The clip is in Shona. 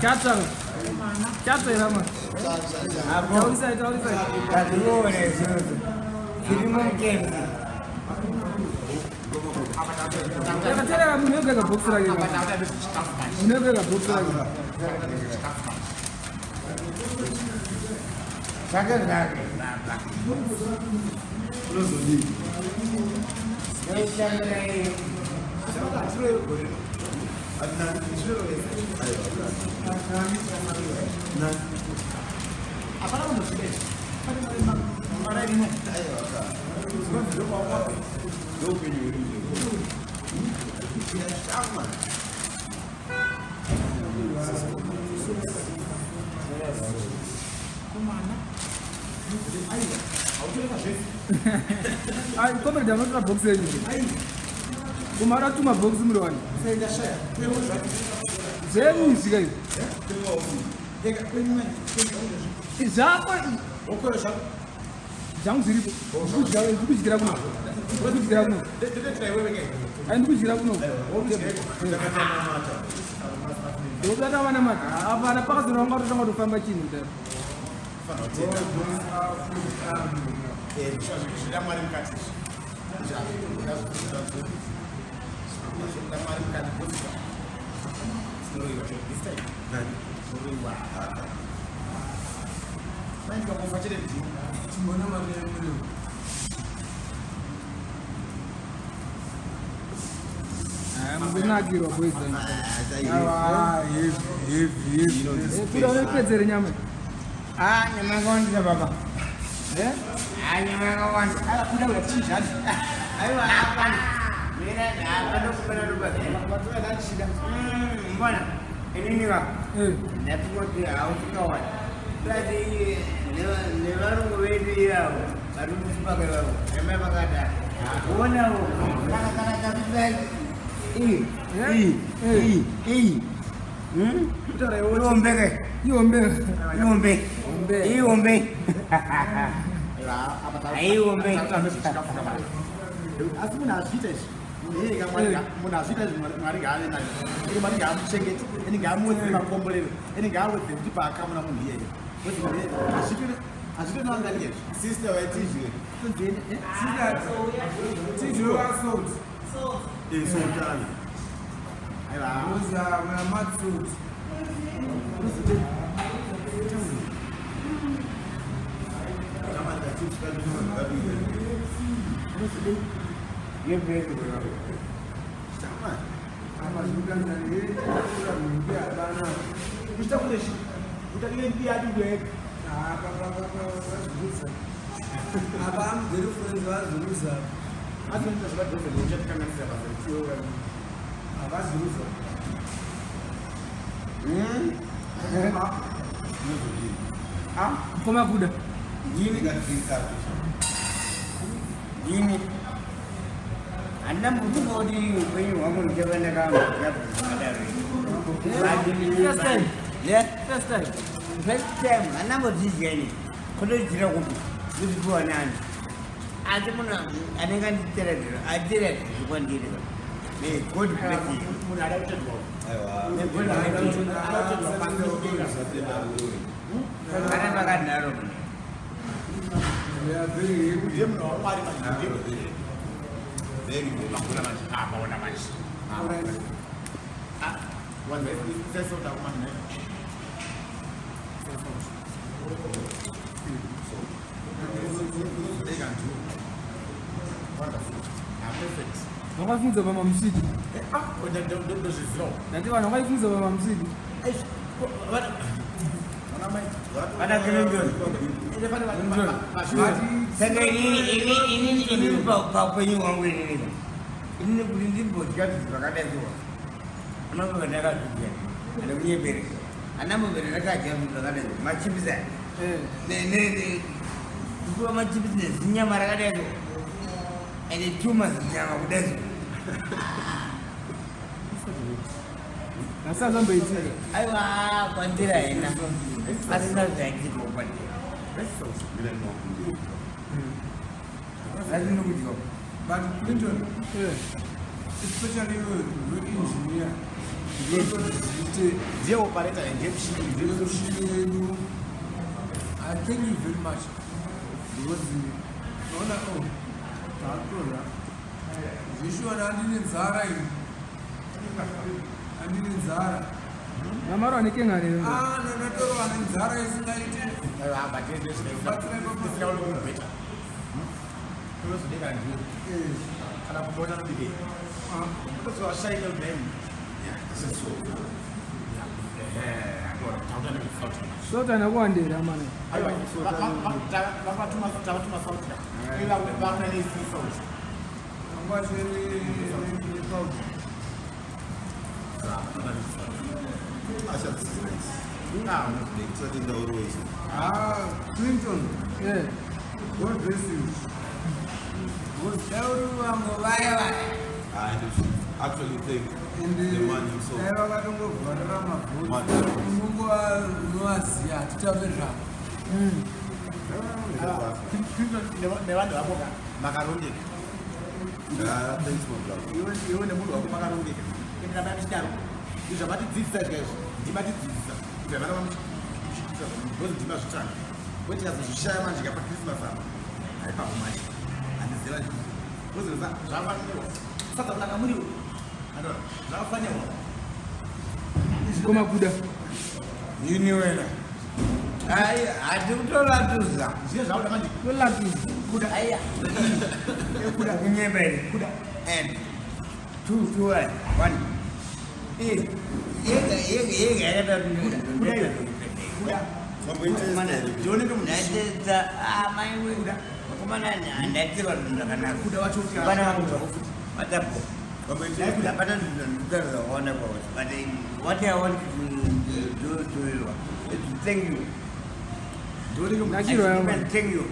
Chodza irama. Taurisa. Tell me you get a box like you never get a box like I come and down a box. Kumara to my box. I'm not give up with them. I'm going to the Baba. I'm going Sister, I teach you. Teach you our souls. It's so done. Those are mad fruits. Comrade Gudo. Gini got Gini. And then we go to you when you want to give an account. First time. Yeah, first time. First time. And number this Jenny. Could you do this for an aunt? I don't know. I think I did it. I did it. One did it. May good play. Não vai fazer uma mamsidi. Não vai fazer uma mamsidi. Pada kelenggan. Saya ini bau penyu orang ini. Ini berindin bocor berkata itu. Anak berdekat juga. Ada punya beri. Anak berdekat jam berkata itu. Macam bisa. Ne. Dua macam bisa. Sinya marah kata itu. Ada cuma sinya udah. Nasa sampai itu. Ayo pantai ini. Asal jangan gitu pantai. Asal nunggu juga. But Clinton, especially with engineer, They operate and give shit. I thank you very much. Because Sota na kwande ramana. Clinton. Yeah. God bless you. I actually think the man himself. Thanks, my brother. Koma Kuda. You knew it. I don't know that. Kuda. Kuda. Kuda. And 2, 2, 1. What I want to do to you is to thank you. Thank you.